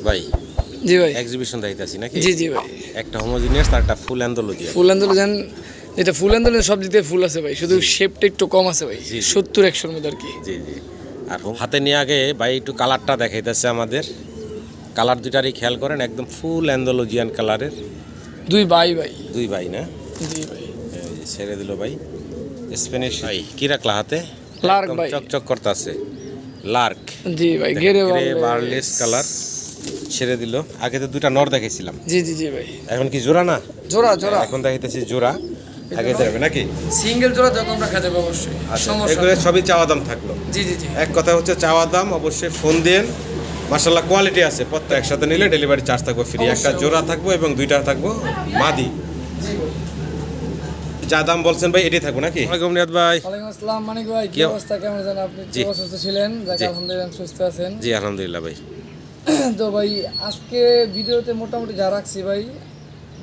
ভাই জি ভাই এক্সিবিশন দেখাইতাছি নাকি? জি জি ভাই একটা হোমোজিনিয়াস তার একটা ফুল অ্যান্থোলজি। ফুল আন্দোলন যেটা ফুল আন্দোলন সব দিতে ফুল আছে ভাই, শুধু শেপটা একটু কম আছে ভাই, জি, জি। 70-100-র মধ্যে আর কি। জি জি। আর হাতে নিয়ে আগে ভাই একটু কালারটা দেখাইতেছে আমাদের। কালার দুটারই খেয়াল করেন, একদম ফুল অ্যান্থোলজিয়ান কালারের। দুই ভাই ভাই। দুই ভাই না? জি ভাই। এই যে ছেড়ে দিল ভাই। স্প্যানিশ ভাই কি রাখলা হাতে? লার্ক একদম ভাই। চকচক করতেছে। লার্ক জি ভাই, গ্রে গেরে বার্লেস কালার ছেড়ে দিল। আগে তো দুইটা নর দেখাইছিলাম, জি জি জি ভাই। এখন কি জোড়া না? জোড়া জোড়া। এখন দেখাইতেছি জোড়া। আগে যাবে নাকি? সিঙ্গেল জোড়া যখন রাখা যাবে অবশ্যই, সমস্যা এগুলো নেই। সবই চাওয়া দাম থাকলো। জি জি জি। এক কথা হচ্ছে চাওয়া দাম, অবশ্যই ফোন দেন। মাশাআল্লাহ কোয়ালিটি আছে, প্রত্যেক একসাথে নিলে ডেলিভারি চার্জ থাকবে ফ্রি। একটা জোড়া থাকবো এবং দুইটা থাকবো মাদি। যা দাম বলছেন ভাই এটাই থাকবো নাকি? ওয়ালাইকুম নিয়াত ভাই। ওয়ালাইকুম আসসালাম মানিক ভাই, কি অবস্থা, কেমন আছেন আপনি? জি। একটু অসুস্থ ছিলেন, যাকে জি। আলহামদুলিল্লাহ সুস্থ আছেন। জি আলহামদুলিল্লাহ ভাই। তো ভাই আজকে ভিডিওতে মোটামুটি যা রাখছি ভাই,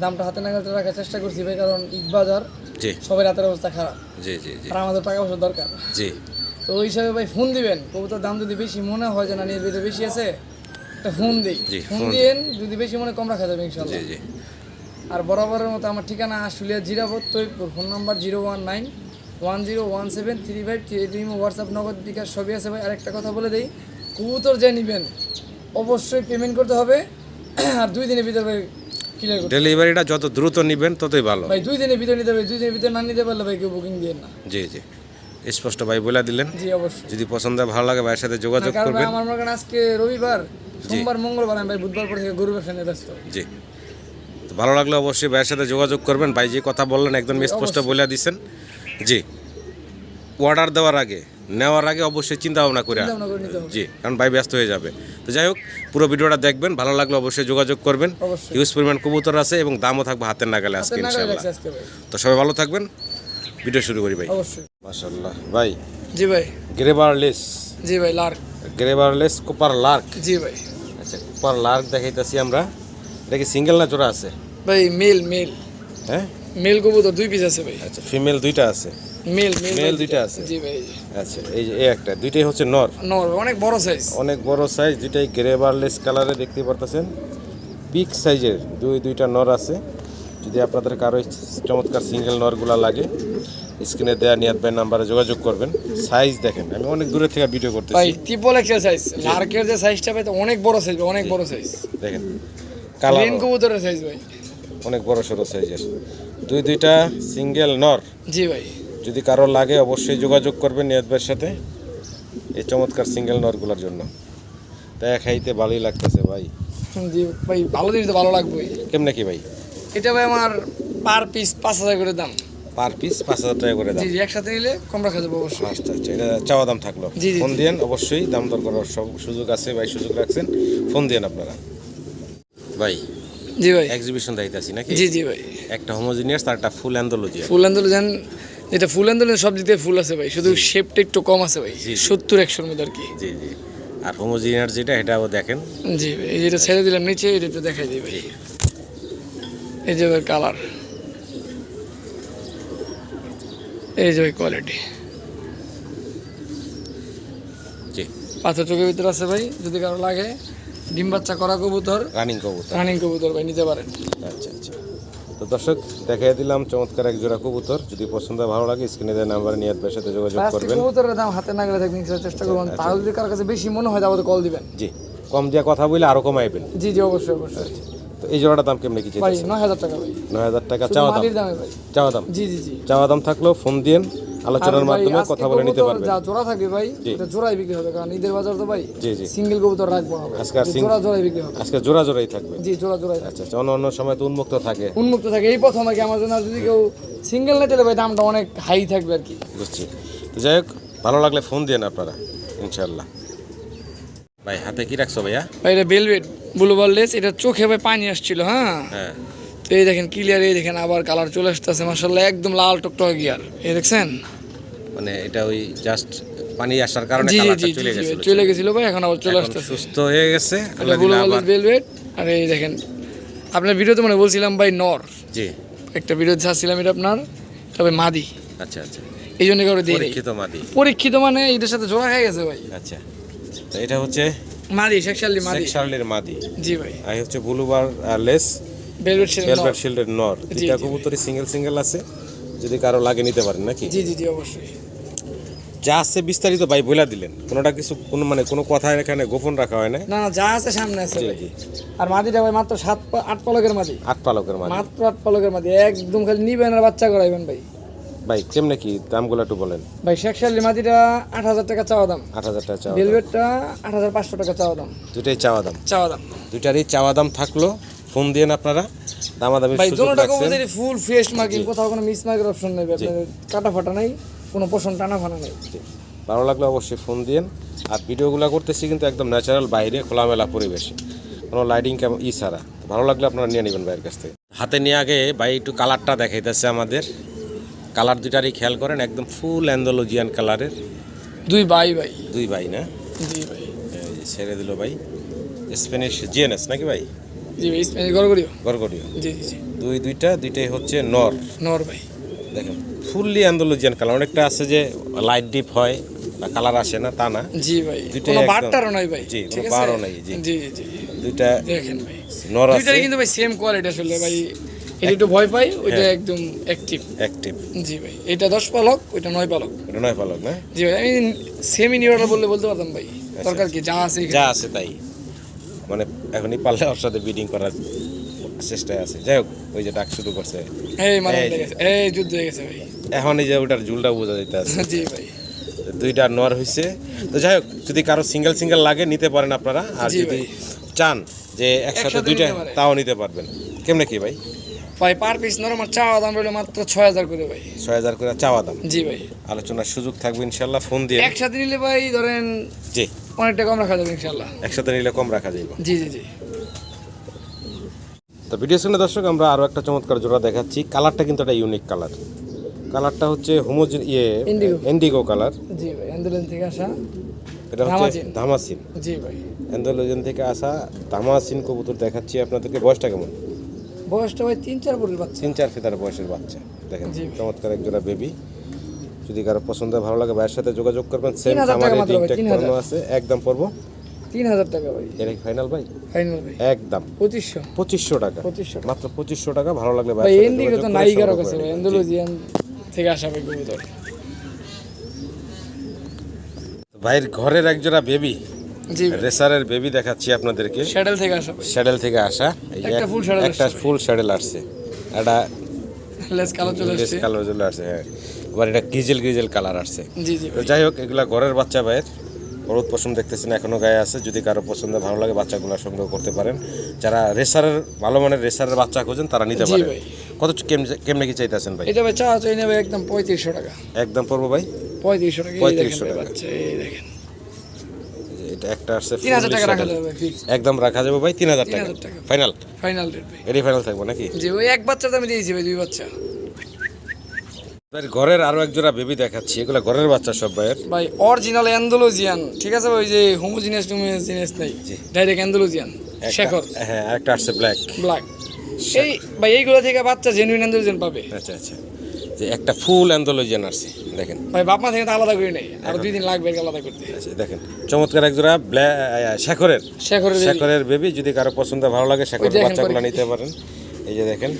দামটা হাতে নাগালে রাখার চেষ্টা করছি ভাই, কারণ ঈদ বাজার, জি সবাই রাতের অবস্থা খারাপ, জি জি জি আর আমাদের টাকা পয়সা দরকার। জি তো ওই হিসাবে ভাই ফোন দিবেন, কবুতর দাম যদি বেশি মনে হয় যে না নিয়ে ভিডিও বেশি আছে, একটা ফোন দিই, জি, ফোন ফোন দিন, যদি বেশি মনে কম রাখা যাবে জি ইনশাল্লাহ। জি আর বরাবরের মতো আমার ঠিকানা আশুলিয়া জিরাবত তৈপুর, ফোন নাম্বার 019-1017-3538, হোয়াটসঅ্যাপ, নগদ, বিকাশ সবই আছে ভাই। আরেকটা কথা বলে দিই, কবুতর যে নেবেন অবশ্যই পেমেন্ট করতে হবে, আর 2 দিনের ভিতরে ভাই ক্লিয়ার করতে ডেলিভারিটা যত দ্রুত নিবেন ততই ভালো। ভাই, 2 দিনের ভিতরে নিতে হবে, 2 দিনের ভিতরে না নিতে পারলে ভাই কেউ বুকিং দিয়ে না। জি জি স্পষ্ট ভাই বলে দিলেন। জি অবশ্যই। যদি পছন্দ হয়, ভালো লাগে ভাইয়ের সাথে যোগাযোগ কারণ ভাই করবেন। আমার মনে করেন আজকে রবিবার, সোমবার, মঙ্গলবার, আমি ভাই বুধবার পর থেকে গরু ব্যবসা নিয়ে ব্যস্ত। জি, তো ভালো লাগলে অবশ্যই ভাইয়ের সাথে যোগাযোগ করবেন। ভাই যে কথা বললেন একদম স্পষ্ট বলে দিচ্ছেন। জি, অর্ডার দেওয়ার আগে, নেওয়ার আগে অবশ্যই চিন্তা ভাবনা করে। চিন্তা ভাবনা করে নিতে হবে। জি, কারণ ভাই ব্যস্ত হয়ে যাবে। তো যাই হোক, পুরো ভিডিওটা দেখবেন, ভালো লাগলে অবশ্যই যোগাযোগ করবেন। অবশ্যই। হিউজ পরিমাণ কবুতর আছে এবং দামও থাকবে হাতের নাগালে আজকে হাতে নাগালে ইনশাআল্লাহ। রাখছি আজকে ভাই। তো সবাই ভালো থাকবেন, ভিডিও শুরু করি ভাই। অবশ্যই। মাশাআল্লাহ ভাই, জি ভাই। গ্রেবারলেস, জি ভাই, লার্ক। গ্রেবারলেস কোপার লার্ক। জি ভাই। আচ্ছা, কোপার লার্ক দেখাইতেছি আমরা। এটা কি সিঙ্গেল না জোড়া আছে? ভাই মেল মেল হ্যাঁ, মেল কবুতর 2 পিস আছে ভাই। আচ্ছা, ফিমেল দুইটা আছে, মেল মেল মেল দুইটা আছে। জি ভাই। আচ্ছা, এই যে এই একটা, দুইটাই হচ্ছে নর, নর, অনেক বড় সাইজ। অনেক বড় সাইজ, দুইটাই গ্রেবারলেস কালারে দেখতে পারতেছেন। বিগ সাইজের দুইটা নর আছে। যদি আপনাদের কারো চমৎকার সিঙ্গেল নরগুলা লাগে, স্ক্রিনে দেওয়া নিয়াত ভাই নাম্বারে যোগাযোগ করবেন। সাইজ দেখেন, আমি অনেক দূরে থেকে ভিডিও ভাই করতেছি। ট্রিপল এক্সেল সাইজ, লার্কের যে সাইজটা ভাই তো অনেক বড় সাইজ, অনেক বড় সাইজ। দেখেন কালার গ্রিন কবুতরের সাইজ ভাই। অনেক বড় সড়ো সাইজের, দুইটা সিঙ্গেল নর। জি ভাই। যদি কারো লাগে অবশ্যই যোগাযোগ করবেন নিয়াত ভাইয়ের সাথে এই চমৎকার সিঙ্গেল নরগুলোর জন্য। খাইতে ভালোই লাগতেছে ভাই। জি ভাই, ভালো জিনিস তো ভালো লাগবে। কেমনে কি ভাই? এটা ভাই আমার পার পিস 5000 করে দাম। পার পিস 5000 টাকা করে দাম। জি জি, একসাথে নিলে কম রাখা যাবে অবশ্যই। আচ্ছা আচ্ছা, এটা চাওয়া দাম থাকলো। জি, জি, ফোন জি। দিয়েন, অবশ্যই দাম দর করার সব সুযোগ আছে ভাই, সুযোগ রাখছেন, ফোন দিয়েন আপনারা। ভাই জি ভাই। এক্সিবিশন দেখাইতাছি নাকি? জি জি ভাই। একটা হোমোজিনিয়াস তার একটা ফুল অ্যান্থোলজি। ফুল আন্দোলন যেটা ফুল আন্দোলন সব দিতে ফুল আছে ভাই, শুধু শেপটা একটু কম আছে ভাই, জি, জি। 70-100-র মধ্যে আর কি। জি জি। আর হোমোজিনিয়াস যেটা, এটাও দেখেন। জি ভাই, এই যেটা ছেড়ে দিলাম নিচে, এটা একটু দেখাই দিই ভাই। এই যে ভাই কালার, এই যে ভাই কোয়ালিটি, জি, পাথর চোখের ভিতরে আছে ভাই। যদি কারো লাগে, ডিম বাচ্চা করা কবুতর, রানিং কবুতর। রানিং কবুতর ভাই নিতে পারেন। আচ্ছা আচ্ছা, তো দর্শক দেখাই দিলাম চমৎকার এক জোড়া কবুতর। যদি পছন্দ হয়, ভালো লাগে, স্ক্রিনে দেওয়া নাম্বারে নিয়াত ভাইয়ের সাথে যোগাযোগ আজকে করবেন। কবুতরের দাম হাতে না গেলে থাকবে চেষ্টা করবেন, তাহলে যদি কারোর কাছে বেশি মনে হয় তাহলে কল দিবেন। জি, কম দিয়া কথা বলে আরো কমাইবেন। জি জি অবশ্যই অবশ্যই। তো এই জোড়াটার দাম কেমনে কি ভাই চাইতেছেন? 9000 টাকা ভাই, 9000 টাকা শুধু চাওয়া দাম। মাটির দামে ভাই। চাওয়া দাম, জি জি জি। চাওয়া দাম থাকলেও ফোন দিয়েন, আলোচনার আর ভাই, মাধ্যমে আজকে কথা বলে নিতে কবুতর পারবেন। যা জোড়া থাকবে ভাই, জি। এটা জোড়াই বিক্রি হবে, কারণ ঈদের বাজার তো ভাই। জি জি, সিঙ্গেল কবুতর রাখবো না ভাই, আজকে আর জোড়া জোড়াই বিক্রি হবে। আজকে জোড়া জোড়াই থাকবে। জি জোড়া জোড়াই থাকবে। আচ্ছা আচ্ছা, অন্য অন্য সময় তো উন্মুক্ত থাকে। উন্মুক্ত থাকে, এই প্রথম আর কি আমার জন্য। আর যদি কেউ সিঙ্গেল নিতে ভাই দামটা অনেক হাই থাকবে আর কি। বুঝছি। তো যাই হোক, ভালো লাগলে ফোন দিয়েন আপনারা ইনশাল্লাহ। ভাই হাতে কি রাখছো ভাইয়া? ভাই এটা বেলভেট ব্লু বারলেস, এটা চোখে ভাই পানি আসছিল। হ্যাঁ, হ্যাঁ, তো এই দেখেন ক্লিয়ার, এই দেখেন আবার কালার চলে আসতেছে মাশাআল্লাহ, একদম লাল টকটকে গিয়ার, এই দেখছেন? মানে এটা ওই জাস্ট পানি আসার কারণে জি জি কালারটা জি চলে জি, গেছিল। চলে গেছিল ভাই, এখন আবার চলে এখন আসতেছে। সুস্থ হয়ে গেছে এটা আল্লাহ ব্লু দিলে বারলেস আবার। বেলভেট। আর এই দেখেন, আপনার ভিডিওতে মনে বলছিলাম ভাই নর, জি, একটা ভিডিও ছাড়ছিলাম, এটা আপনার তবে মাদি, আচ্ছা আচ্ছা, এই জন্য কারো দিয়ে পরীক্ষিত মাদি। পরীক্ষিত মানে এটার সাথে জোড়া হয়ে গেছে ভাই। আচ্ছা, তো এটা হচ্ছে মাদি শেখশালি মাদি শার্লির মাদি। জি ভাই। আর এই হচ্ছে ব্লুবার লেস ভেলভেট শিল্ডের নর। দুইটা কবুতরই সিঙ্গেল আছে, যদি কারো লাগে নিতে পারেন নাকি? জি জি জি অবশ্যই। যা আছে বিস্তারিত ভাই বইলা দিলেন, কোনোটা কিছু কোনো কথা এখানে গোপন রাখা হয় না। না না, যা আছে সামনে আছে জি ভাই। জি। আর মাদিটা ভাই মাত্র 8 পালকের মাদি। 8 পালকের মাদি, মাত্র 8 পালকের মাদি, একদম খালি নিবেন আর বাচ্চা করাইবেন ভাই। ভাই কেমনে কি দামগুলো একটু বলেন। ভাই শেখশালি মাদিটা 8000 টাকা চাওয়া দাম, 8000 টাকা চাওয়া দাম। ভেলভেটটা 8500 টাকা চাওয়া দাম। দুটাই চাওয়া দাম। চাওয়া দাম দুটারই চাওয়া দাম থাকলো, ফোন দিয়েন আপনারা, দামাদামির ভাই। সুযোগ দুটোটা রাখছেন। কবুতরই ফুল ফ্রেশ মার্কিং, কোথাও কোনো মিস মার্কের অপশন নেই আপনার, কাটা ফাটা নাই, কোনো পোষণ টানা ফানা নেই। ভালো লাগলে অবশ্যই ফোন দিয়েন। আর ভিডিওগুলো করতেছি কিন্তু একদম ন্যাচারাল, বাইরে খোলামেলা পরিবেশে, কোনো লাইটিং ছাড়া। ভালো লাগলে আপনারা নিয়ে নেবেন ভাইয়ের কাছ থেকে। হাতে নিয়ে আগে ভাই একটু কালারটা দেখাইতেছে আমাদের। কালার দুটারই খেয়াল করেন, একদম ফুল অ্যান্ডালুজিয়ান কালারের। দুই ভাই ভাই। দুই ভাই না? জি ভাই। এই যে ছেড়ে দিল ভাই, স্প্যানিশ জিএনএস নাকি ভাই? জি ভাই, স্পেনিশ গরগরিও। গরগরিও। জি জি জি। দুইটাই হচ্ছে নর। নর ভাই। দেখেন ফুললি অ্যান্ডালুজিয়ান কালার। অনেকটা আছে যে লাইট ডিপ হয় বা কালার আসে না, তা না। জি ভাই, দুইটাই কোনো একদম- বারটারও নাই ভাই। জি, ঠিক কোনো আছে? বারও নাই, জি। জি জি। দুইটা দেখেন ভাই, নর আছে, দুইটাই কিন্তু ভাই সেম কোয়ালিটি আসলে ভাই। এটা একটু ভয় পাই, ওইটা হ্যাঁ। একদম অ্যাক্টিভ। অ্যাক্টিভ। জি ভাই, এটা 10 পালক, ওইটা 9 পালক। এটা 9 পালক না? জি ভাই, আমি সেমি নিউরাল বলতে পারতাম ভাই। দরকার কি, যা আছে যা আছে তাই, মানে এখনই পারলে ওর সাথে বিডিং করার চেষ্টায় আছে। যাই হোক, ওই যে ডাক শুরু করছে, এই মানে এই যে। গেছে, এই যুদ্ধ হয়ে গেছে ভাই। এখন এই যে ওটার ঝুলটা বোঝা যেতে আছে। জি ভাই। দুইটা নর হয়েছে। তো যাই হোক, যদি কারো সিঙ্গেল লাগে নিতে পারেন আপনারা। আর জি যদি ভাই। চান যে একসাথে একসাথে দুইটা, নিতে পারে। তাও নিতে পারবেন। কেমনে কি ভাই? ভাই পার পিস নরমাল চাওয়া দাম রইলো মাত্র 6000 করে ভাই। 6000 করে চাওয়া দাম। জি ভাই। আলোচনার সুযোগ থাকবে ইনশাল্লাহ, ফোন দিয়ে। একসাথে নিলে ভাই ধরেন জি, অনেকটা কম রাখা যাবে ইনশাআল্লাহ। একসাথে নিলে কম রাখা যাবে। জি জি জি। তো ভিডিও শুনে দর্শক, আমরা আরও একটা চমৎকার জোড়া দেখাচ্ছি। কালারটা কিন্তু একটা ইউনিক কালার। কালারটা হচ্ছে ইন্ডিগো কালার। জি ভাই, আন্দোলন থেকে আসা। এটা হচ্ছে ধামাসিন। জি ভাই। অ্যান্ডালুজিয়ান থেকে আসা ধামাসিন কবুতর দেখাচ্ছি আপনাদেরকে। বয়সটা কেমন? বয়সটা ভাই 3-4 বছর বাচ্চা। 3-4 ফিটার বয়সের বাচ্চা। দেখেন জি ভাই। চমৎকার এক জোড়া বেবি। যদি কারো পছন্দ ভালো লাগে ভাইয়ের সাথে যোগাযোগ করবেন। সেম 3000 টাকা আমাদের মাত্র লিংক ভাই, ট্যাগ 3000 করানো আছে। একদম পড়বো 3000 টাকা ভাই। এটা কি ফাইনাল ভাই? ফাইনাল ভাই। একদম 2500 টাকা। 2500 মাত্র 2500 টাকা। ভালো লাগলে ভাই। ভাইয়ের সাথে এন্ডিগো যোগাযোগ তো করে নাইগারও সংগ্রহ কাছে করে ভাই, নেবেন। জি। আন্দোলজিয়ান থেকে আসা ভাই কবুতর। ভাইয়ের ঘরের এক জোড়া বেবি, জি ভাই। রেসারের বেবি দেখাচ্ছি আপনাদেরকে। শ্যাডেল থেকে আসা ভাই। স্যাডেল থেকে আসা। এই যে একটা full saddle একটা আসছে। ফুল স্যাডেল আসছে। এটা লেস কালার চলে আসছে। কালার চলে আসছে, হ্যাঁ। এবার এটা গ্রিজেল কালার আসছে। জি জি তো ভাই। যাই হোক, এগুলা ঘরের বাচ্চা ভাইয়ের। হলুদ পশম দেখতেছেন এখনো গায়ে আছে। যদি কারো পছন্দ ভালো লাগে বাচ্চাগুলো সংগ্রহ করতে পারেন। যারা রেসারের ভালো মানের রেসারের বাচ্চা খোঁজেন তারা নিতে জি পারেন। ভাই। কত কেমনে কি চাইতেছেন ভাই? এটা ভাই চাওয়া চাই নেবে একদম 3500 টাকা। একদম পড়বো ভাই 3500 টাকা। এই 3500 দেখেন ভাই টাকা। বাচ্চা, এই দেখেন। এই যে এটা একটা আসছে 3000 টাকা fully রাখা saddle। যাবে ভাই ফিক্স। একদম রাখা যাবে ভাই 3000 টাকা 3000 টাকা। ফাইনাল। ফাইনাল রেট ভাই। এরই ফাইনাল থাকবো নাকি? জি ওই এক বাচ্চার দামে দিয়েছি ভাই, 2 বাচ্চা। ভাই ঘরের আরো এক জোড়া বেবি দেখাচ্ছি। এগুলা ঘরের বাচ্চা সব ভাইয়ের। ভাই অরিজিনাল অ্যান্ডালুজিয়ান, ঠিক আছে ভাই? ওই যে হোমোজিনিয়াস নাই, ডাইরেক্ট অ্যান্ডালুজিয়ান শেখর। হ্যাঁ, আরেকটা আসছে ব্ল্যাক। ব্ল্যাক। এই ভাই এইগুলো থেকে বাচ্চা জেনুইন অ্যান্ডালুজিয়ান পাবে আচ্ছা যে একটা ফুল অ্যান্ডালুজিয়ান আসছে দেখেন। ভাই। বাপ মা থেকে তো আলাদা করে নেই, আরো 2 দিন লাগবে একে আলাদা করতে। আচ্ছা দেখেন চমৎকার এক জোড়া শেখরের শেখরের baby। শেখরের বেবি। যদি কারো পছন্দ ভালো লাগে শেখরের দেখেন বাচ্চাগুলো পরে কি। নিতে পারেন। এই যে দেখেন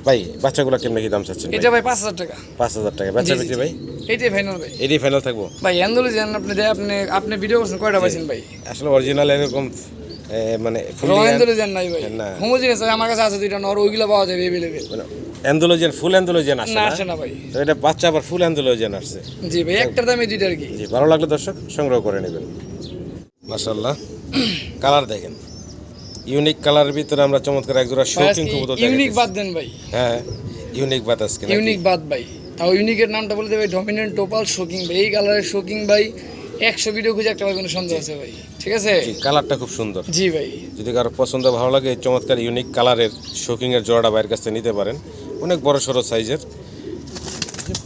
ভাই, বাচ্চাগুলো কেমন কি দাম চাচ্ছেন? এটা ভাই 5000 টাকা। 5000 টাকা বাচ্চা জি, জি, বিক্রি জি। ভাই। এইটাই ফাইনাল ভাই। এটাই ফাইনাল থাকবো ভাই অ্যান্ডালুজিয়ান আপনি ভিডিও করছেন কয়টা পাইছেন ভাই? আসলে অরিজিনাল এরকম মানে র অ্যান্ডালুজিয়ান নাই ভাই। না। হোমোজিনিয়াস আমার কাছে আছে 2টা নর, ওইগুলো পাওয়া যাবে अवेलेबल। অ্যান্ডালুজিয়ান ফুল অ্যান্ডালুজিয়ান আসে না না? আসে না ভাই। তো এটা বাচ্চা আবার ফুল অ্যান্ডালুজিয়ান আসছে। জি ভাই, একটার দামে 2টা আর কি। জি, ভালো লাগলে দর্শক সংগ্রহ করে নেবেন। মাশাআল্লাহ কালার দেখেন, ইউনিক কালারের ভিতরে আমরা চমৎকার এক জোড়া শৌখিন কবুতর দেখাচ্ছি। ইউনিক বাদ দেন ভাই। হ্যাঁ, ইউনিক বাত আজকে নাকি? ইউনিক বাদ ভাই। তাও ইউনিকের নামটা বলে দেবে ডমিনেন্ট টোপাল শোকিং ভাই। এই কালারের শোকিং ভাই 100 ভিডিও খুঁজে একটা কোনো সন্দেহ আছে ভাই, ঠিক আছে? জি, কালারটা খুব সুন্দর। জি ভাই। যদি কারো পছন্দ ভালো লাগে এই চমৎকার ইউনিক কালারের শোকিং এর জোড়াটা বাইরের কাছ থেকে নিতে পারেন। অনেক বড় সড়ো সাইজের।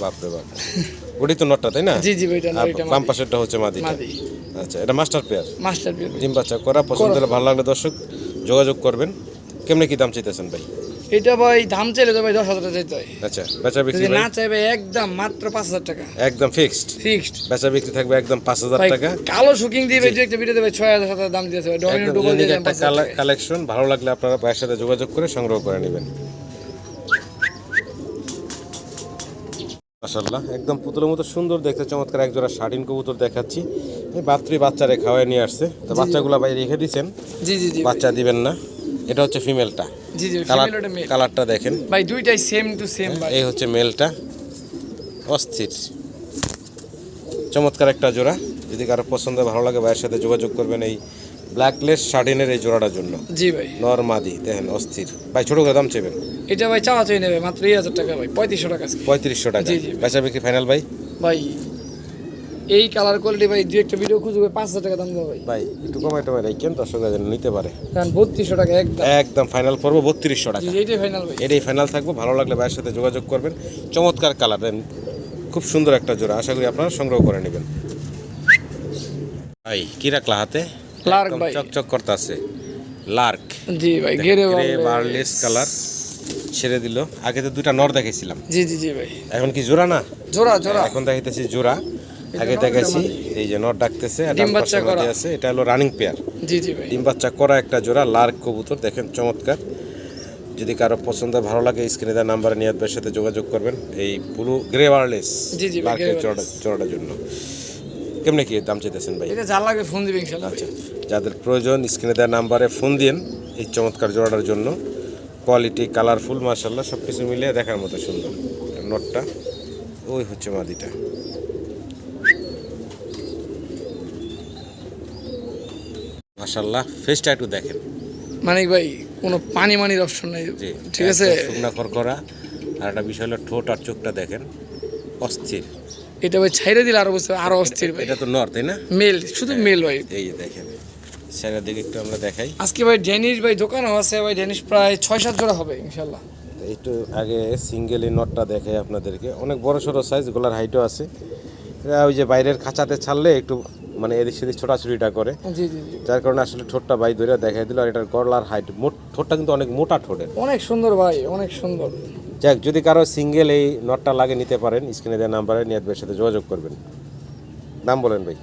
বাপরে বাপ, ওটি তো নটটা তাই না? জি জি ভাই, এটা আর এটা বাম পাশেরটা হচ্ছে মাদিটা। মাদি আচ্ছা, এটা মাস্টার পেয়ার। Master piece. ডিম বাচ্চা করা। পছন্দ হলে ভালো লাগলে দর্শক যোগাযোগ করবেন। কেমনে কি দাম চাইতেছেন ভাই? এটা ভাই দাম চাইলে তো ভাই 10,000 টাকা চাইতে হয়। আচ্ছা বেচা বিক্রি যদি ভাই না চাইবে একদম মাত্র 5,000 টাকা একদম ফিক্সড, ফিক্সড। বেচা বিক্রি থাকবে একদম 5,000 ভাই টাকা। কালো শুকিং দিবে দুই একটা ভিডিও দেবে 6,000 7,000 দাম দিয়েছে ভাই। ডমিনো একদম ডবল ইউনিক দিয়ে একটা 5,000 টাকা। কালেকশন, ভালো লাগলে আপনারা ভাইয়ের সাথে যোগাযোগ করে সংগ্রহ করে নেবেন। মাশাআল্লাহ একদম পুতুলের মতো সুন্দর দেখতে চমৎকার এক জোড়া শার্টিন কবুতর দেখাচ্ছি। এই বাচ্চারে খাওয়ায় নিয়ে আসছে, তো বাচ্চাগুলো ভাই রেখে দিয়েছেন, জি জি জি বাচ্চা দিবেন না। এটা হচ্ছে ফিমেলটা, জি জি কালার ফিমেল ওটা মেল কালারটা দেখেন, ভাই দুইটাই সেম টু সেম ভাই। এই হচ্ছে মেলটা, অস্থির চমৎকার একটা জোড়া। যদি কারো পছন্দ ভালো লাগে ভাইয়ের সাথে যোগাযোগ করবেন এই ব্ল্যাকলেস শার্টিনের এই জোড়াটার জন্য। জি ভাই নর মাদি দেখেন অস্থির। ভাই ছোট করে দাম চেবেন? এটা ভাই চাওয়া চাই নেবে মাত্র 2,000 টাকা ভাই, 3500 টাকা আজকে। 3500 টাকা। জি, জি। বেচা বিক্রি ফাইনাল ভাই? ভাই এই কালার কোয়ালিটি ভাই দুই একটা ভিডিও খুঁজবে 5,000 টাকা দাম দেবো ভাই। ভাই একটু কমাই টমাই রাখেন, দর্শকরা যেন নিতে পারে। কারণ 3200 টাকা একদম। একদম ফাইনাল পড়বো 3200 টাকা। জি এইটাই ফাইনাল ভাই। এটাই ফাইনাল থাকবো। ভালো লাগলে ভাইয়ের সাথে যোগাযোগ করবেন। চমৎকার কালার, খুব সুন্দর একটা জোড়া, আশা করি আপনারা সংগ্রহ করে নেবেন। ভাই কি রাখলা হাতে? লার্ক একদম ভাই। চকচক করতেছে লার্ক। জি ভাই গেরে বার্লেস কালার ছেড়ে দিল। আগে তো দুইটা নর দেখেছিলাম, জি জি জি ভাই এখন কি জোড়া না? জোড়া জোড়া। এখন দেখাইতেছি জোড়া। আগে দেখাইছি এই যে নর ডাকতেছে আর ডিম ডান বাচ্চা পাশে করা। মাদি আছে, এটা হলো রানিং পেয়ার। জি জি ভাই ডিম বাচ্চা করা একটা জোড়া লার্ক কবুতর দেখেন চমৎকার। যদি কারো পছন্দ ভালো লাগে স্ক্রিনে দেওয়া নাম্বারে নিয়াত ভাইয়ের সাথে যোগাযোগ করবেন এই ব্লু গ্রে ওয়ারলেস জি, জি ভাই, লার্কের grey wireless। জোড়াটার জন্য। কেমনে কি দাম চাইতেছেন ভাই? এটা যা লাগবে ফোন দিবেন ইনশাআল্লাহ ভাই। যাদের প্রয়োজন স্ক্রিনে দেওয়া নাম্বারে ফোন দিন এই চমৎকার জোড়াটার জন্য। কোয়ালিটি কালারফুল মাশাআল্লাহ সব কিছু মিলিয়ে দেখার মতো সুন্দর। নটটা ওই হচ্ছে মাদিটা। মাশাআল্লাহ ফেসটা একটু দেখেন। মানিক ভাই কোনো পানি মানির অপশন নাই, জি ঠিক আছে। শুকনা খরখরা। আর একটা বিষয় হলো ঠোঁট আর চোখটা দেখেন অস্থির। এটা ভাই ছাইরে দিলে আরো বুঝতে আরো অস্থির ভাই। এটা তো নর তাই না? মেল শুধু মেল ভাই। এই যে দেখেন সেটার দিকে একটু আমরা দেখাই। আজকে ভাই ডেনিশ ভাই দোকানে আছে ভাই, ডেনিশ প্রায় 6-7 জোড়া হবে ইনশাআল্লাহ। একটু আগে সিঙ্গেল এই নটটা দেখাই আপনাদেরকে, অনেক বড় সড়ো সাইজ, গোলার হাইটও আছে। এরা ওই যে বাইরের খাঁচাতে ছাড়লে একটু মানে এদিক সেদিক ছোটাছুটিটা করে, জি জি জি যার কারণে আসলে ঠোঁটটা বাই ধরে দেখাই দিল। আর এটার গলার হাইট ঠোঁটটা কিন্তু অনেক মোটা ঠোঁটের। অনেক সুন্দর ভাই অনেক সুন্দর। যাক যদি কারো সিঙ্গেল এই নটটা লাগে নিতে পারেন স্ক্রিনে দেওয়া নাম্বারে নিয়াত ভাইয়ের সাথে যোগাযোগ করবেন। দাম বলেন ভাই?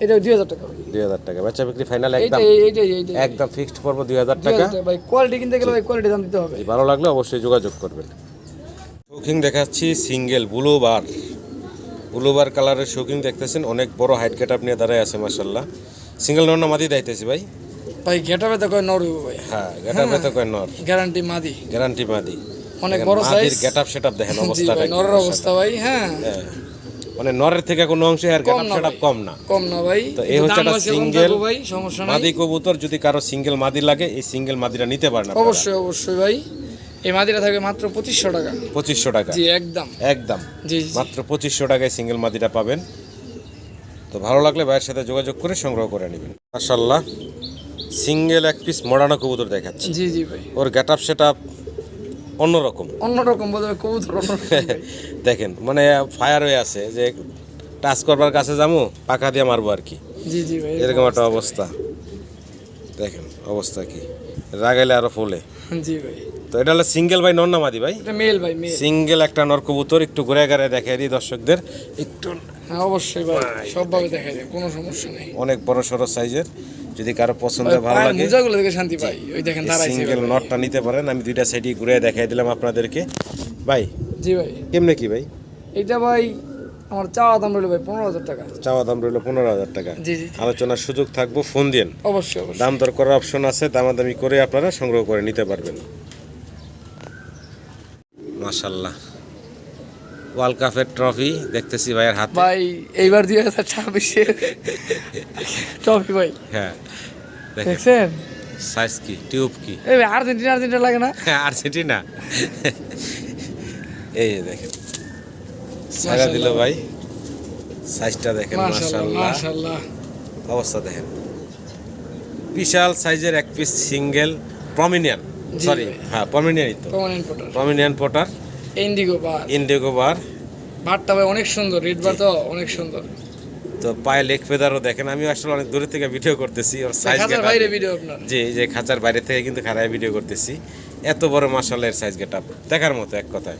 এটা 2,000 টাকা ভাই। 2,000 টাকা। বেচা বিক্রি ফাইনাল একদম? এইটাই একদম ফিক্সড পড়বো 2,000 টাকা। ভাই কোয়ালিটি কিনতে গেলে ভাই কোয়ালিটি দাম দিতে হবে। ভালো লাগলে অবশ্যই যোগাযোগ করবেন। শৌখিং দেখাচ্ছি সিঙ্গেল ব্লুবার কালারের শৌখিং দেখতেছেন, অনেক বড় হাইট গেট আপ নিয়ে দাঁড়ায় আছে মাশাআল্লাহ। সিঙ্গেল নর না মাদি দাইতেছি ভাই? ভাই গেটাবে তো কয় নর হইব ভাই। হ্যাঁ গেট আপে তো কয় নর, গ্যারান্টি মাদি। গ্যারান্টি মাদি। অনেক বড় সাইজ। গেট আপ সেটআপ দেখেন জি অবস্থাটা ভাই কি নরের অবস্থা ভাই। হ্যাঁ হ্যাঁ, মানে নরের থেকে কোনো অংশে আর গেট আপ সেটআপ কম না। কম না ভাই। তো এই হচ্ছে একটা সিঙ্গেল ভাই সমস্যা নাই। মাদি কবুতর। যদি কারো সিঙ্গেল মাদি লাগে এই সিঙ্গেল মাদিটা নিতে পারেন আপনারা। অবশ্যই অবশ্যই ভাই। এই মাদিটা থাকবে মাত্র 2500 টাকা। 2500 টাকা? জি একদম একদম জি জি মাত্র 2500 টাকায় সিঙ্গেল মাদিটা পাবেন। তো ভালো লাগলে ভাইয়ের সাথে যোগাযোগ করে সংগ্রহ করে নেবেন। মাশাআল্লাহ সিঙ্গেল এক পিস মডার্ন কবুতর দেখাচ্ছি। জি জি ভাই ওর গেট আপ সেটআপ অন্যরকম অন্যরকম বলতে কবুতর অন্যরকম ভাই। দেখেন মানে ফায়ার হয়ে আছে যে টাচ করবার কাছে যাবো পাখা দিয়ে মারবো আর কি, জি জি ভাই এরকম একটা অবস্থা। দেখেন অবস্থা কি, রাগাইলে আরো ফুলে। জি ভাই তো এটা হলো সিঙ্গেল ভাই নর না মাদি ভাই? এটা মেল ভাই মেল। সিঙ্গেল একটা নর কবুতর। একটু ঘুরে ঘুরে দেখাই দিই দর্শকদের একটু। হ্যাঁ অবশ্যই ভাই সবভাবে দেখা যায় কোনো সমস্যা নেই। অনেক বড় সড়ো সাইজের। যদি কারো পছন্দ ভালো লাগে মোজাগুলো দেখে শান্তি পাই। ওই দেখেন দাঁড়াইছে সিঙ্গেল নটটা নিতে পারেন। আমি দুইটা সাইডই ঘুরে দেখাই দিলাম আপনাদেরকে ভাই। জি ভাই কেমনে কি ভাই? এটা ভাই আমার চাওয়া দাম রইল ভাই 15,000 টাকা। চাওয়া দাম রইল 15,000 টাকা। জি জি আলোচনার সুযোগ থাকবো, ফোন দিন। অবশ্যই অবশ্যই। দাম দর করার অপশন আছে, দামাদামি করে আপনারা সংগ্রহ করে নিতে পারবেন। মাশাআল্লাহ ওয়ার্ল্ড কাপের ট্রফি দেখতেছি ভাইয়ের হাতে। ভাই এইবার 2026 ট্রফি ভাই। হ্যাঁ দেখেন দেখছেন সাইজ কি, টিউব কি। এই ভাই আর্জেন্টিনা লাগে না? আর্জেন্টিনা। এই যে দেখেন সারা দিল ভাই, সাইজটা দেখেন মাশাআল্লাহ মাশাআল্লাহ। অবস্থা দেখেন বিশাল সাইজের এক পিস সিঙ্গেল প্রমিনিয়ান, সরি হ্যাঁ প্রমিনিয়ানই তো, কমন পটার প্রমিনিয়ান পটার ইন্ডিগো বার। ইন্ডিগো বার। বারটা ভাই অনেক সুন্দর, রেড বার তো অনেক সুন্দর। তো পায়ে লেগ ফেদারও দেখেন, আমি আসলে অনেক দূরে থেকে ভিডিও করতেছি, ওর সাইজ খাঁচার বাইরে ভিডিও আপনার। জি, এই যে খাঁচার বাইরে থেকে কিন্তু খাড়ায় ভিডিও করতেছি। এত বড় মাশাআল্লাহ এর সাইজ গেটআপ দেখার মতো এক কথায়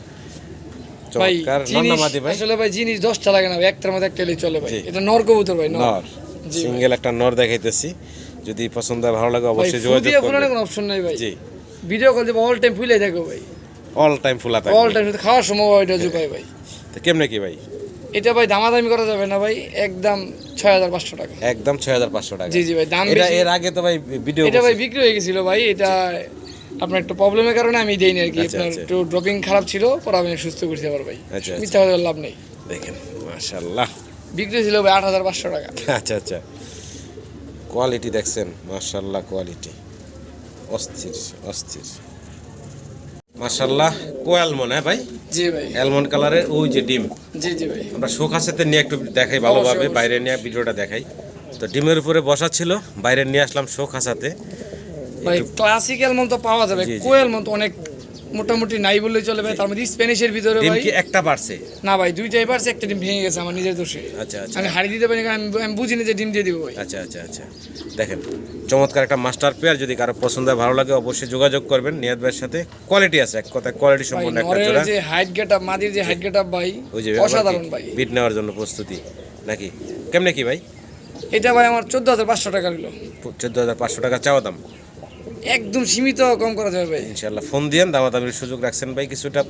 ভাই চমৎকার। জিনিস নন্নামাদি ভাই, আসলে ভাই জিনিস 10টা লাগে না ভাই, একটার মধ্যে একটাই চলে ভাই। জি। এটা নর কবুতর ভাই, নর। নর জি ভাই। সিঙ্গেল একটা নর দেখাইতেছি, যদি পছন্দ হয় ভালো লাগে ভাই অবশ্যই যোগাযোগ ফুটিয়ে করবেন। ফোলানোর কোনো অপশন নাই ভাই। জি, ভিডিও কল দিব অল টাইম ফুলে থাকো ভাই, অল টাইম ফুলা অল থাকবে। টাইম। খাওয়ার সময় ওইটা জুপাই ভাই। তো কেমনে কি ভাই? এটা ভাই দামাদামি করা যাবে না ভাই, একদম 6500 টাকা। একদম 6500 টাকা। জি জি ভাই, দাম এটা বেশি। এর আগে তো ভাই ভিডিও এটা ভাই বিক্রি হয়ে গেছিল ভাই, এটা আপনার একটু প্রবলেমের কারণে আমি দেইনি আর কি। আচ্ছা, আপনার আচ্ছা। একটু ড্রপিং খারাপ ছিল, পরে আমি সুস্থ করতে পারবো ভাই। আচ্ছা, আচ্ছা। মিথ্যা কথা বলে লাভ নেই। দেখেন মাশাআল্লাহ। বিক্রি ছিল ভাই 8500 টাকা। আচ্ছা আচ্ছা, কোয়ালিটি দেখছেন মাশাআল্লাহ, কোয়ালিটি অস্থির অস্থির মাশাআল্লাহ। কোয়ালমন, হ্যাঁ ভাই, জি ভাই। অ্যালমন্ড কালারের ওই যে ডিম, জি জি ভাই। আমরা শোকাসেতে নিয়ে একটু দেখাই ভালোভাবে, অবশ্যই। বাইরে নিয়ে ভিডিওটা দেখাই। তো ডিমের উপরে বসা ছিল, বাইরে নিয়ে আসলাম শোকাসাতে। ভাই ক্লাসিক্যাল মন তো পাওয়া যাবে, জি, জি। কোয়েল মন তো অনেক মোটামুটি নাই বললেই চলে ভাই। তার মধ্যে স্প্যানিশের ভিতরে ডিম ভাই কি একটা পারছে? না ভাই, দুইটাই পারছে, একটা ডিম ভেঙে গেছে আমার নিজের দোষে। আচ্ছা আচ্ছা আমি হারিয়ে দিতে পারি না, আমি বুঝিনি যে ডিম দিয়ে দিব ভাই। আচ্ছা আচ্ছা আচ্ছা, দেখেন চমৎকার একটা মাস্টার পেয়ার। যদি কারো পছন্দ হয় ভালো লাগে অবশ্যই যোগাযোগ করবেন নিয়াদ ভাইয়ের সাথে। কোয়ালিটি আছে, এক কথায় কোয়ালিটি ভাই সম্পূর্ণ একটা নরের জোড়া। যে হাইট গেটআপ, মাদির যে হাইট গেটআপ ভাই ওই যে অসাধারণ ভাই। বিট নেওয়ার জন্য প্রস্তুতি নাকি? কেমনে কি ভাই? এটা ভাই আমার 14500 টাকা হলো। 14,500 টাকা চাওয়া দাম। একদম সীমিত কম করা যাবে ভাই। ইনশাআল্লাহ ফোন দিয়েন, দামাদামির সুযোগ রাখছেন ভাই, কিছুটা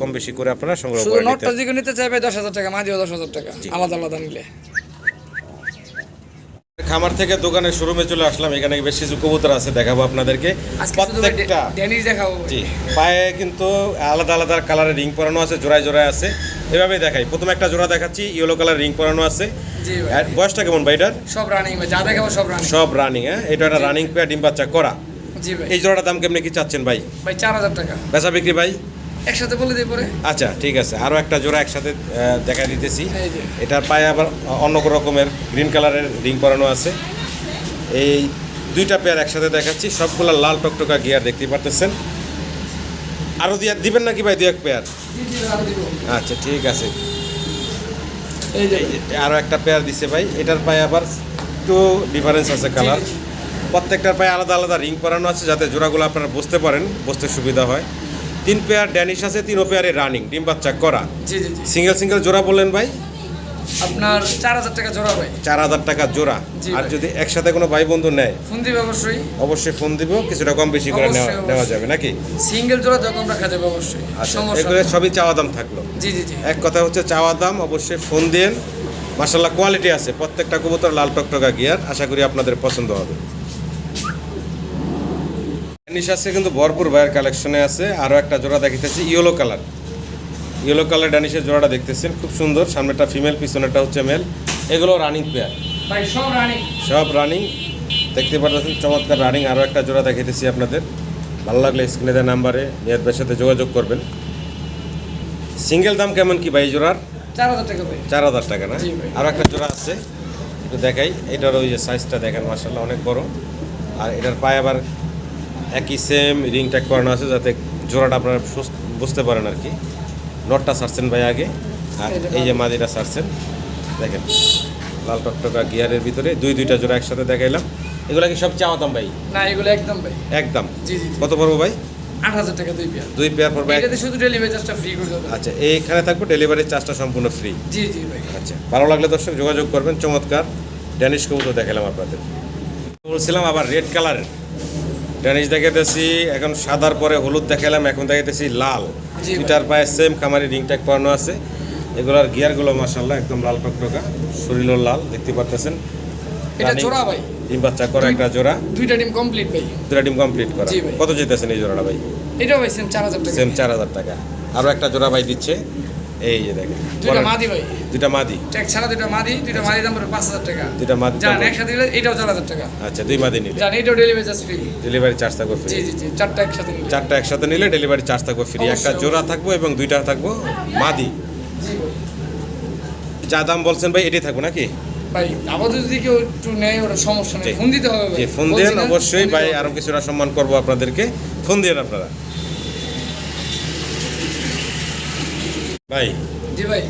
কম বেশি করে আপনারা সংগ্রহ শুধু করে নিতে। নটটা দিকে নিতে চাই ভাই 10000 টাকা, মাদিও 10000 টাকা, আলাদা আলাদা নিলে। খামার থেকে দোকানের শোরুমে চলে আসলাম, এখানে বেশ কিছু কবুতর আছে, দেখাবো আপনাদেরকে আজকে শুধু ভাই প্রত্যেকটা। ড্যানিশ দেখাবো ভাই। জি, পায়ে কিন্তু আলাদা আলাদা কালারের রিং পরানো আছে, জোড়ায় জোড়ায় আছে। এভাবে দেখাই, প্রথমে একটা জোড়া দেখাচ্ছি, ইয়েলো কালার রিং পরানো আছে। জি ভাই। আর বয়সটা কেমন ভাই এটার? সব রানিং ভাই, যা দেখাবো সব রানিং। সব রানিং, হ্যাঁ। এটা একটা রানিং পেয়ার, ডিম বাচ্চা করা। জি ভাই। এই জোড়াটার দাম কেমনে কি চাচ্ছেন ভাই? ভাই 4000 টাকা বেচা বিক্রি ভাই? একসাথে বলে দিই পরে। আচ্ছা ঠিক আছে, আরও একটা জোড়া একসাথে দেখা দিতেছি। এই যে। এটার পায়ে আবার অন্য রকমের গ্রিন কালারের রিং পরানো আছে। এই দুইটা পেয়ার একসাথে দেখাচ্ছি, সবগুলা লাল টকটকা গিয়ার দেখতে পারতেছেন। আরও দিবেন নাকি ভাই দু এক পেয়ার? জি জি আরো দিব। আচ্ছা ঠিক আছে, এই যে আরও একটা পেয়ার দিছে ভাই। এটার পায়ে আবার একটু ডিফারেন্স আছে কালার, জি। প্রত্যেকটার পায়ে আলাদা আলাদা রিং পরানো আছে, যাতে জোড়াগুলো আপনারা বুঝতে পারেন, বুঝতে সুবিধা হয়। 3 পেয়ার ড্যানিশ আছে, 3 পেয়ারে রানিং, ডিম বাচ্চা করা। জি জি জি। সিঙ্গেল জোড়া বললেন ভাই? আপনার 4000 টাকা জোড়া ভাই। 4,000 টাকা জোড়া। জি আর ভাই। যদি একসাথে কোনো ভাই বন্ধু নেয় ফোন দিবে অবশ্যই। অবশ্যই ফোন দিব, কিছুটা কম বেশি করে অবশ্যই, নেওয়া অবশ্যই। যাবে নাকি? সিঙ্গেল জোড়া যখন রাখা যাবে অবশ্যই, আচ্ছা, সমস্যা এগুলো নেই। সবই চাওয়া দাম থাকলো। জি জি জি। এক কথা হচ্ছে চাওয়া দাম, অবশ্যই ফোন দিন। মাশাআল্লাহ কোয়ালিটি আছে, প্রত্যেকটা কবুতর লাল টকটকা গিয়ার, আশা করি আপনাদের পছন্দ হবে। জিনিস আছে কিন্তু ভরপুর ভাইয়ের কালেকশনে আছে। আরও একটা জোড়া দেখিতেছি, ইয়েলো কালার ড্যানিশের জোড়াটা দেখতেছেন, খুব সুন্দর। সামনেটা ফিমেল, পিছনেটা হচ্ছে মেল। এগুলো রানিং পেয়ার, ভাই সব রানিং। সব রানিং দেখতে পাচ্ছেন, চমৎকার রানিং। আরও একটা জোড়া দেখাইতেছি আপনাদের, ভালো লাগলে স্ক্রিনে দেওয়া নাম্বারে নিয়াদ ভাইয়ের সাথে যোগাযোগ করবেন। সিঙ্গেল দাম কেমন কি ভাই জোড়ার? 4000 টাকা ভাই। 4,000 টাকা না? জি ভাই। আরও একটা জোড়া আছে, একটু দেখাই। এটার ওই যে সাইজটা দেখেন, মাশাআল্লাহ অনেক বড়। আর এটার পায়ে আবার একই সেম রিং ট্যাগ করানো আছে, যাতে জোড়াটা আপনারা বুঝতে পারেন আর কি। নটটা ছাড়ছেন ভাই আগে, আর এই যে মাদিটা ছাড়ছেন, দেখেন লাল টকটকা গিয়ারের ভিতরে দুইটা জোড়া একসাথে দেখাইলাম। এগুলা কি সব চাওয়া দাম ভাই? না এগুলো একদম ভাই। একদম। জি জি জি। কত পড়বো ভাই? 8000 টাকা দুই পেয়ার। 2 পেয়ার পড়বে। এটাতে শুধু ডেলিভারি চার্জটা ফ্রি করে দেবো। আচ্ছা, এইখানে থাকবো, ডেলিভারি চার্জটা সম্পূর্ণ ফ্রি। জি জি ভাই। আচ্ছা, ভালো লাগলে দর্শক যোগাযোগ করবেন। চমৎকার ড্যানিশ কবুতর দেখালাম আপনাদের। বলছিলাম আবার রেড কালারের ড্যানিশ দেখাইতেছি, এখন সাদার পরে হলুদ দেখালাম, এখন দেখাইতেছি লাল। জি ভাই। দুইটার পায়ে সেম খামারি রিং ট্যাগ পরানো আছে। এগুলোর গিয়ারগুলো মাশাআল্লাহ একদম লাল টকটকা, শরীরও লাল, দেখতে পারতেছেন। এটা জোড়া ভাই। ডিম বাচ্চা করা একটা জোড়া, দুইটা ডিম কমপ্লিট ভাই। দুটা ডিম কমপ্লিট করা। জি ভাই। কত যেতেছেন এই জোড়াটা ভাই? এটাও ভাই সেম 4000 টাকা। সেম 4,000 টাকা। আরও একটা জোড়া ভাই দিচ্ছে, এই যে দেখেন। দুইটা মাদি ভাই। দুইটা মাদি, ট্যাগ ছাড়া দুইটা মাদি দাম পড়বে 5000 টাকা। দুইটা মাদি জান দাম- একসাথে নিলে এটাও 4000 টাকা। আচ্ছা, 2 মাদি নিলে জান এটাও delivery charge free. Delivery charge থাকবে ফ্রি। জি জি জি, চারটা একসাথে নিলে। 4টা একসাথে নিলে ডেলিভারি চার্জ থাকবে ফ্রি। অবশ্যই, একটা জোড়া থাকবো এবং 2টা থাকবো মাদি। জি ভাই। যা দাম বলছেন ভাই এটাই থাকবো নাকি? ভাই আপাতত যদি কেউ একটু নেয় ওটা সমস্যা নেই, জি। ফোন দিতে হবে ভাই। যে ফোন বলছি দেন না, অবশ্যই ফোন দিতে ভাই, হবে। আরও কিছুটা সম্মান করবো আপনাদেরকে, ফোন দেন আপনারা। ভাই জি ভাই।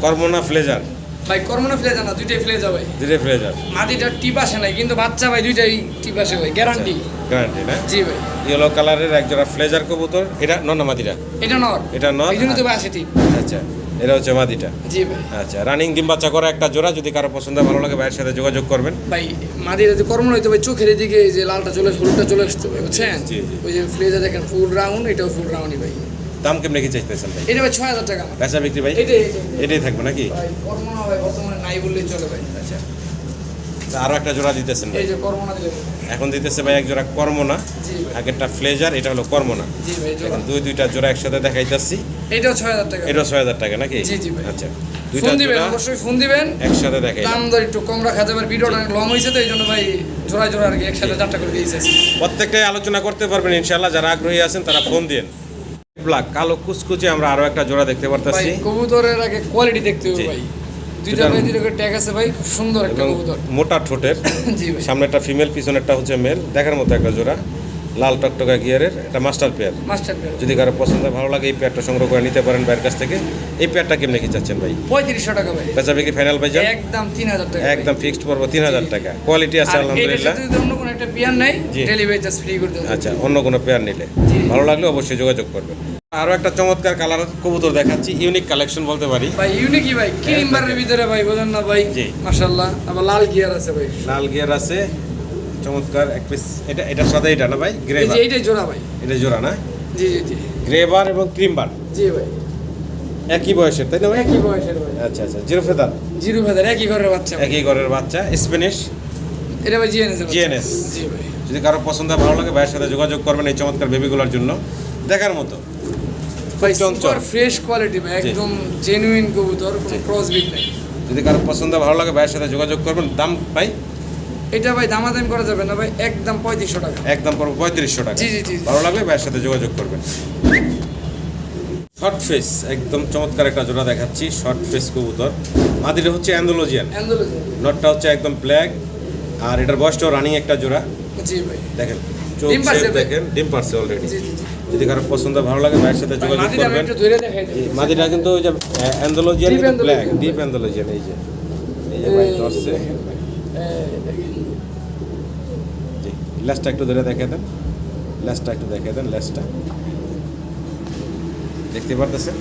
কর্মনা ফ্লেজার ভাই কর্মনা ফ্লেজা না, দুইটাই ফ্লেজা ভাই। দুইটাই ফ্লেজার। মাদিটা টিপ আসে নাই, কিন্তু বাচ্চা ভাই দুইটাই টিপ আসে ভাই, গ্যারান্টি। গ্যারান্টি না? জি ভাই। ইয়েলো কালারের একজোড়া ফ্লেজার কবুতর, এটা নর না মাদিটা? এটা নর। এটা নর, এই জন্য তো ভাই আসে টিপ। আচ্ছা এটা হচ্ছে মাদিটা। জি ভাই। আচ্ছা রানিং ডিম বাচ্চা করা একটা জোড়া, যদি কারো পছন্দ হয় ভালো লাগে ভাইয়ের সাথে যোগাযোগ করবেন। ভাই মাদিটা যদি কর্মনা হইতো ভাই, চোখের এদিকে এই যে লালটা চলে হলুদটা চলে আসতো ভাই, বুঝছেন? জি, জি। ওই যে ফ্লেজা দেখেন ফুল রাউন্ড, এটাও ফুল রাউন্ডই ভাই। দাম কেমনে কি চাইতেছেন ভাই? এটা ভাই 6000 টাকা আমার। বেচা বিক্রি ভাই এটাই এটাই থাকবে নাকি? ভাই কর্মনা ভাই বর্তমানে নাই বললেই চলে ভাই। আচ্ছা তা আরো একটা জোড়া দিতেছেন ভাই? এই যে কর্মনা দিলে। এখন দিতেছে ভাই এক জোড়া কর্মনা, জি ভাই। আগেরটা ফ্লেজার, এটা হলো কর্মনা। জি ভাই জোড়া। এখন দুইটা জোড়া একসাথে দেখাইতেছি। এটাও 6000 টাকা। এটাও 6000 টাকা নাকি? জি, জি ভাই। আচ্ছা দুইটা ফোন দিবেন, জোড়া অবশ্যই ফোন দিবেন। একসাথে দেখাই। দাম দর একটু কম রাখা যাবে, ভিডিওটা অনেক লং হয়েছে তো এই জন্য ভাই জোড়া জোড়া আর কি একসাথে 4টা করে দিয়েছে। প্রত্যেকটাই আলোচনা করতে পারবেন ইনশাআল্লাহ, যারা আগ্রহী আছেন তারা ফোন দিন। ব্ল্যাক কালো কুচকুচে আমরা আরো একটা জোড়া দেখতে ভাই পারতাছি কবুতরের আগে কোয়ালিটি দেখতে হবে জি। ভাই। দুইটা ভাই দুইটা করে ট্যাগ আছে ভাই, খুব সুন্দর একটা এবং কবুতর। মোটা ঠোঁটের, জি ভাই। সামনেটা ফিমেল পিছনেরটা হচ্ছে মেল, দেখার মতো একটা জোড়া, লাল টকটকা গিয়ারের, এটা মাস্টার পেয়ার। মাস্টার পেয়ার যদি কারো পছন্দ ভালো লাগে এই পেয়ারটা সংগ্রহ করে নিতে পারেন ভাইয়ের কাছ থেকে। এই পেয়ারটা কেমনে কি চাচ্ছেন ভাই? 3500 টাকা ভাই। বেচা বিক্রি ফাইনাল ভাই যান? একদম 3000 টাকা। একদম ফিক্সড পড়বো 3000 টাকা। কোয়ালিটি আছে আর এটার আলহামদুলিল্লাহ। সাথে যদি অন্য কোনো একটা পেয়ার নাই, জি। ডেলিভারি চার্জ ফ্রি করে দেবো। আচ্ছা অন্য কোনো পেয়ার নিলে জি। ভালো লাগলে অবশ্যই যোগাযোগ করবেন। আরো একটা চমৎকার কালার কবুতর দেখাচ্ছি, ইউনিক কালেকশন বলতে পারি। ভাই ইউনিকই ভাই, ক্রিমবারের ভিতরে ভাই, বোঝেন না ভাই? জি। মাশাআল্লাহ। আবার লাল গিয়ার আছে ভাই। লাল গিয়ার আছে, চমৎকার এক পিস। এটার সাথে এটা না ভাই? এই গ্রেবার, যে এইটাই জোড়া ভাই। এটা জোড়া না? জি জি জি। গ্রেবার এবং ক্রিমবার জি ভাই। একই বয়সের তাই না ভাই? একই বয়সের ভাই। আচ্ছা আচ্ছা জিরো ফেদার, জিরো ফেদার, একই ঘরের বাচ্চা ভাই। একই ঘরের বাচ্চা, স্প্যানিশ এটা ভাই জিএনএস। জিএনএস। জি ভাই। যদি কারো পছন্দ হয় ভালো লাগে ভাইয়ের সাথে যোগাযোগ করবেন এই চমৎকার বেবিগুলোর জন্য। দেখার মতো ভাই চঞ্চল। সুপার ফ্রেশ কোয়ালিটি ভাই, জি। একদম জেনুইন কবুতর, কোনো ক্রস বিট নাই। যদি কারো পছন্দ হয় ভালো লাগে ভাইয়ের সাথে যোগাযোগ করবেন। দাম ভাই এটা ভাই দামাদামি করা যাবে না ভাই, একদম 3500 টাকা। একদম পড়বো 3500 টাকা। জি, জি, জি। ভালো লাগলে ভাইয়ের সাথে যোগাযোগ করবেন। শর্ট ফেস একদম চমৎকার একটা জোড়া দেখাচ্ছি, শর্ট ফেস কবুতর। মাদিটা হচ্ছে অ্যান্ডোলজিয়ান, অ্যান্ডালুসিয়া। নটটা হচ্ছে একদম ব্ল্যাক, আর এটার বয়সটাও রানিং একটা জোড়া। জি ভাই। দেখেন চোখ ডিম পারছে shape ভাই। দেখেন, ডিম পারছে অলরেডি। জি জি জি। যদি কারো পছন্দ হয় ভালো লাগে ভাইয়ের সাথে ভাই যোগাযোগ মাদিটা আমি করবেন। একটু ধরে দেখাই দিই। মাদিটা কিন্তু ওই যে অ্যান্ডোলজিয়ান, Deep কিন্তু ব্ল্যাক, Andalusian, ডিপ অ্যান্ডোলজিয়ান। এই যে ভাই ধরছে। জি লেজটা একটু ধরে দেখে দেন, লেজটা একটু দেখে দেন, লেজটা দেখতে পারতেছেন।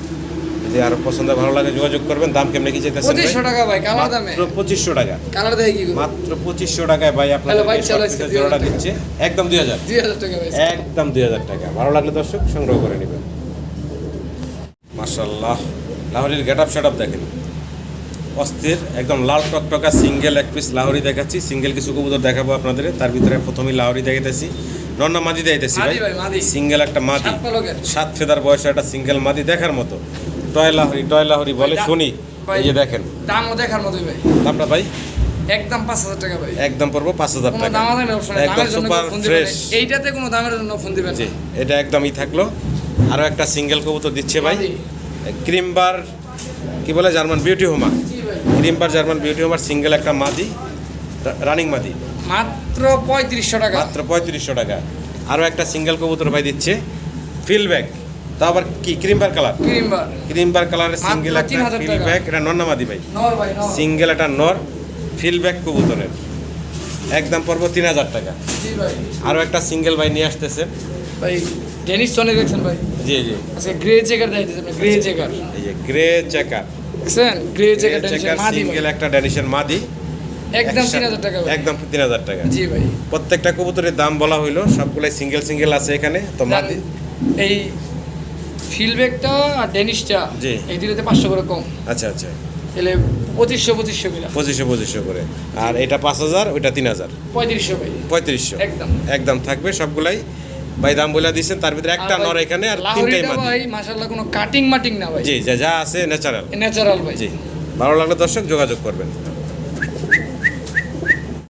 যদি আরো পছন্দ হয় ভালো লাগে যোগাযোগ করবেন। দাম কেমনে কি চাইতেছেন ভাই? 2500 টাকা ভাই, কালার দামে। মাত্র 2500 টাকা। কালার দেখে কি করব? মাত্র 2500 টাকায় ভাই আপনাদের ভাই, এই চলো short আজকে piece-এর জোড়াটা 2000 দিচ্ছে একদম 2000। 2000 টাকা ভাই। একদম 2000 টাকা। ভালো লাগলে দর্শক সংগ্রহ করে নেবেন। মাশাআল্লাহ লাহোরির গেটআপ সেটআপ দেখেন, অস্থির একদম লাল টকটকা সিঙ্গেল এক পিস লাহোরি দেখাচ্ছি। সিঙ্গেল কিছু কবুতর দেখাবো আপনাদের, তার ভিতরে প্রথমেই লাহোরি দেখাইতেছি। নন্না মাদি দেখাইতেছি ভাই, মাদি ভাই, মাদি। সিঙ্গেল একটা মাদি, 7 পালকের। 7 ফেদার বয়সে একটা সিঙ্গেল মাদি দেখার মতো। টয় লাহোরি বলে ভাই, শুনি। ভাই, এই যে দেখেন দামও দেখার মতোই ভাই। দামটা ভাই একদম 5000 টাকা ভাই। একদম পড়বো 5000 কোনো টাকা। দামাদামি অপশন নাই, একদম দামের জন্য সুপার কেউ ফোন দিবেন ফ্রেশ। না। এইটাতে কোনো দামের জন্য ফোন দিবেন না। জি এটা একদমই থাকলো। আরো একটা সিঙ্গেল কবুতর দিচ্ছে ভাই, মাদি। ক্রিমবার কি বলে, জার্মান বিউটি হোমা। জি ভাই। ক্রিমবার জার্মান বিউটি হোমার সিঙ্গেল একটা মাদি, রানিং মাদি, মাত্র 3500 টাকা। মাত্র 3500 টাকা। আরো একটা সিঙ্গেল কবুতর ভাই দিচ্ছে ফিলব্যাক, তা আবার কি ক্রিমবার কালার, ক্রিমবার। ক্রিমবার কালারের সিঙ্গেল মাত্র একটা 3000 টাকা। ফিলব্যাক। এটা নর না মাদি ভাই? নর ভাই, নর। সিঙ্গেল একটা নর ফিলব্যাক কবুতরের একদম পড়ব 3000 টাকা। জি ভাই। আরো একটা সিঙ্গেল ভাই নিয়ে আসতেছে। ভাই ডেনিস টনে দেখছেন ভাই? জি জি আচ্ছা গ্রে চেকার দেখাইতেছে আপনি, গ্রে চেকার। এই যে গ্রে চেকার, দেখছেন? গ্রে চেকার ডেনিস চেকার মাদি ভাই। সিঙ্গেল একটা ড্যানিশের মাদি, একদম 3000 টাকা ভাই। একদম 3000 টাকা। জি ভাই। প্রত্যেকটা কবুতরের দাম বলা হইলো, সবগুলাই সিঙ্গেল সিঙ্গেল আছে এখানে। তো মাদি এই ফিলব্যাকটা আর ডেনিশটা জি। এই দুটোতে 500 করে কম, আচ্ছা আচ্ছা তাহলে 2500 করে 2500 করে। আর এটা 5000, ওইটা 3000, 3500 ভাই 3500 একদম। একদম থাকবে সবগুলাই। ভাই দাম বলে দিচ্ছেন, তার ভিতরে একটা আর ভাই, নর এখানে আর তিনটাই লাহোরিটা মাদি। ভাই মাশাআল্লাহ কোনো কাটিং মাটিং না ভাই, জি যা যা আছে ন্যাচারাল। ন্যাচারাল ভাই। জি ভালো লাগলে দর্শক যোগাযোগ করবেন।